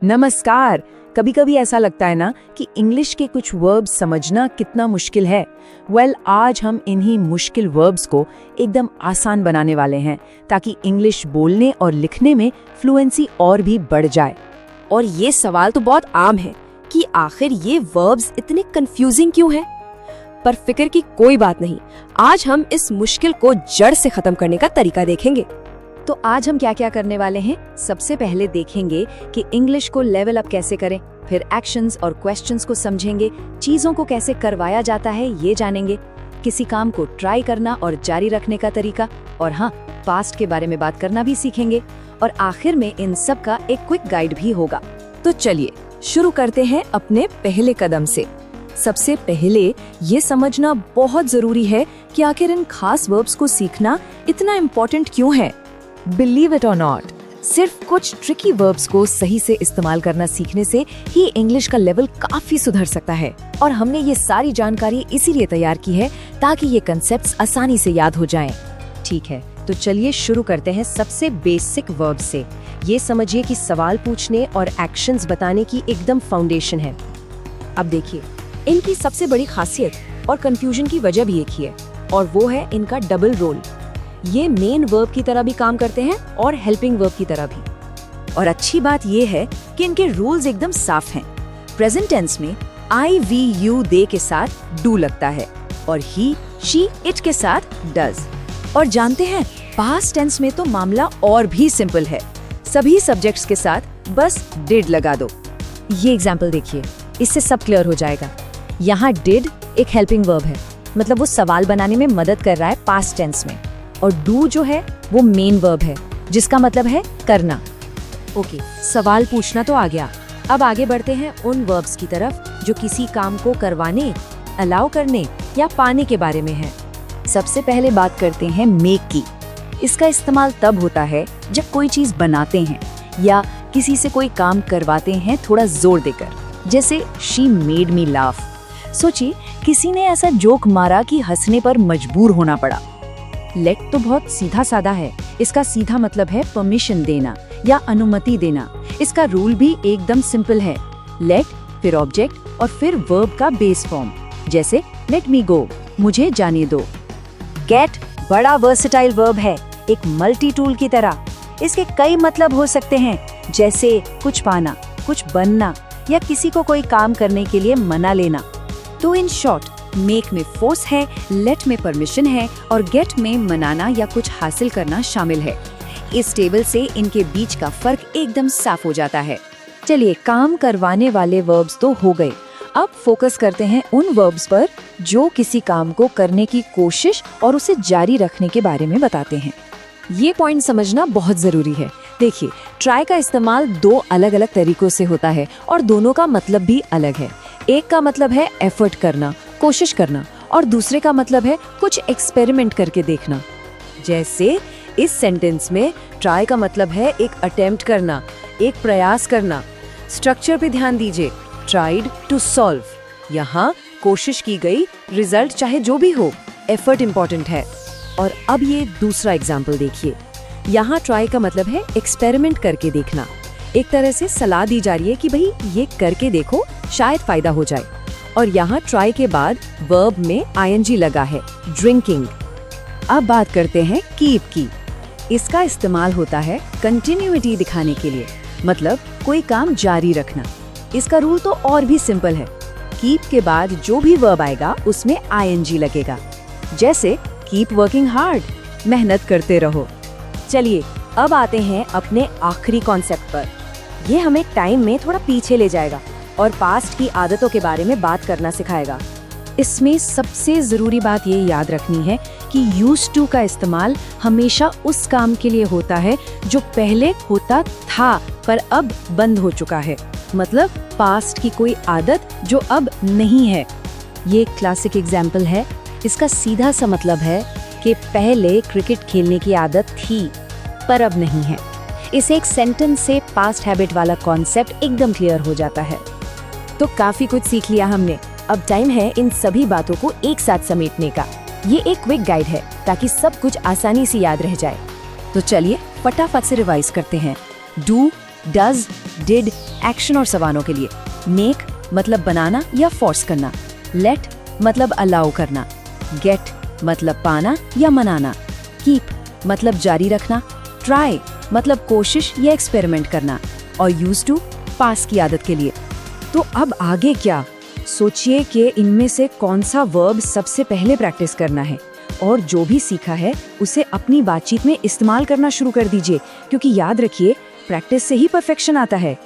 नमस्कार। कभी कभी ऐसा लगता है ना कि इंग्लिश के कुछ वर्ब्स समझना कितना मुश्किल है। आज हम इन्हीं मुश्किल वर्ब्स को एकदम आसान बनाने वाले हैं ताकि इंग्लिश बोलने और लिखने में फ्लुएंसी और भी बढ़ जाए। और ये सवाल तो बहुत आम है कि आखिर ये वर्ब्स इतने कंफ्यूजिंग क्यों हैं? पर फिक्र की कोई बात नहीं, आज हम इस मुश्किल को जड़ से खत्म करने का तरीका देखेंगे। तो आज हम क्या क्या करने वाले हैं? सबसे पहले देखेंगे कि इंग्लिश को लेवल अप कैसे करें, फिर एक्शंस और क्वेश्चंस को समझेंगे, चीजों को कैसे करवाया जाता है ये जानेंगे, किसी काम को ट्राई करना और जारी रखने का तरीका, और हाँ, पास्ट के बारे में बात करना भी सीखेंगे, और आखिर में इन सब का एक क्विक गाइड भी होगा। तो चलिए शुरू करते हैं अपने पहले कदम से। सबसे पहले ये समझना बहुत जरूरी है कि आखिर इन खास वर्ब्स को सीखना इतना इम्पोर्टेंट क्यों है। बिलीव इट और नॉट, सिर्फ कुछ ट्रिकी वर्ब्स को सही से इस्तेमाल करना सीखने से ही इंग्लिश का लेवल काफी सुधर सकता है। और हमने ये सारी जानकारी इसीलिए तैयार की है ताकि ये कंसेप्ट्स आसानी से याद हो जाएं। ठीक है, तो चलिए शुरू करते हैं सबसे बेसिक वर्ब से। ये समझिए कि सवाल पूछने और एक्शंस बताने की एकदम फाउंडेशन है। अब देखिए, इनकी सबसे बड़ी खासियत और कंफ्यूजन की वजह भी एक ही है, और वो है इनका डबल रोल। ये मेन वर्ब की तरह भी काम करते हैं और हेल्पिंग वर्ब की तरह भी। और अच्छी बात ये है कि इनके रूल्स एकदम साफ हैं। प्रेजेंट टेंस में आई वी यू दे के साथ डू लगता है और ही शी इट के साथ डज। और जानते हैं, पास्ट टेंस में तो मामला और भी सिंपल है। सभी सब्जेक्ट्स के साथ बस डिड लगा दो। ये एग्जाम्पल देखिए, इससे सब क्लियर हो जाएगा। यहाँ डिड एक हेल्पिंग वर्ब है, मतलब वो सवाल बनाने में मदद कर रहा है पास्ट टेंस में, और डू जो है वो मेन वर्ब है जिसका मतलब है करना। ओके, सवाल पूछना तो आ गया। अब आगे बढ़ते हैं उन वर्ब्स की तरफ जो किसी काम को करवाने, अलाउ करने या पाने के बारे में है। सबसे पहले बात करते हैं मेक की। इसका इस्तेमाल तब होता है जब कोई चीज बनाते हैं या किसी से कोई काम करवाते हैं थोड़ा जोर देकर, जैसे शी मेड मी लाफ। सोचिए, किसी ने ऐसा जोक मारा कि हंसने पर मजबूर होना पड़ा। लेट तो बहुत सीधा साधा है। इसका सीधा मतलब है परमिशन देना या अनुमति देना। इसका रूल भी एकदम सिंपल है। लेट, फिर ऑब्जेक्ट और फिर वर्ब का बेस फॉर्म, जैसे लेट मी गो, मुझे जाने दो। गेट बड़ा वर्सेटाइल वर्ब है, एक मल्टी टूल की तरह। इसके कई मतलब हो सकते हैं, जैसे कुछ पाना, कुछ बनना या किसी को कोई काम करने के लिए मना लेना। तो इन शॉर्ट, मेक में फोर्स है, लेट में परमिशन है और गेट में मनाना या कुछ हासिल करना शामिल है। इस टेबल से इनके बीच का फर्क एकदम साफ हो जाता है। चलिए, काम करवाने वाले वर्ब्स तो हो गए। अब फोकस करते हैं उन वर्ब्स पर जो किसी काम को करने की कोशिश और उसे जारी रखने के बारे में बताते हैं। ये पॉइंट समझना बहुत जरूरी है। देखिए, ट्राई का इस्तेमाल दो अलग अलग तरीकों से होता है और दोनों का मतलब भी अलग है। एक का मतलब है एफर्ट करना, कोशिश करना, और दूसरे का मतलब है कुछ एक्सपेरिमेंट करके देखना। जैसे इस सेंटेंस में ट्राई का मतलब है एक अटेम्प्ट करना, एक प्रयास करना। स्ट्रक्चर पे ध्यान दीजिए, ट्राइड टू सॉल्व। यहाँ कोशिश की गई, रिजल्ट चाहे जो भी हो, एफर्ट इंपॉर्टेंट है। और अब ये दूसरा एग्जाम्पल देखिए, यहाँ ट्राई का मतलब है एक्सपेरिमेंट करके देखना। एक तरह से सलाह दी जा रही है कि भाई ये करके देखो, शायद फायदा हो जाए। और यहाँ ट्राई के बाद वर्ब में आईएनजी लगा है, ड्रिंकिंग। अब बात करते हैं कीप की। इसका इस्तेमाल होता है कंटिन्यूटी दिखाने के लिए, मतलब कोई काम जारी रखना। इसका रूल तो और भी सिंपल है। कीप के बाद जो भी वर्ब आएगा उसमें आईएनजी लगेगा, जैसे कीप वर्किंग हार्ड, मेहनत करते रहो। चलिए, अब आते हैं अपने आखिरी कॉन्सेप्ट पर। ये हमें टाइम में थोड़ा पीछे ले जाएगा और पास्ट की आदतों के बारे में बात करना सिखाएगा। इसमें सबसे जरूरी बात ये याद रखनी है कि यूज्ड टू का इस्तेमाल हमेशा उस काम के लिए होता है जो पहले होता था पर अब बंद हो चुका है, मतलब पास्ट की कोई आदत जो अब नहीं है। ये एक क्लासिक एग्जाम्पल है। इसका सीधा सा मतलब है कि पहले क्रिकेट खेलने की आदत थी पर अब नहीं है। इस एक सेंटेंस से पास्ट हैबिट वाला कॉन्सेप्ट एकदम क्लियर हो जाता है। तो काफी कुछ सीख लिया हमने। अब टाइम है इन सभी बातों को एक साथ समेटने का। ये एक क्विक गाइड है ताकि सब कुछ आसानी से याद रह जाए। तो चलिए फटाफट से रिवाइज करते हैं। डू, डज, डिड एक्शन और सवालों के लिए, मेक मतलब बनाना या फोर्स करना, लेट मतलब अलाउ करना, गेट मतलब पाना या मनाना, कीप मतलब जारी रखना, ट्राई मतलब कोशिश या एक्सपेरिमेंट करना, और यूज टू पास की आदत के लिए। तो अब आगे क्या? सोचिए कि इनमें से कौन सा वर्ब सबसे पहले प्रैक्टिस करना है, और जो भी सीखा है उसे अपनी बातचीत में इस्तेमाल करना शुरू कर दीजिए, क्योंकि याद रखिए प्रैक्टिस से ही परफेक्शन आता है।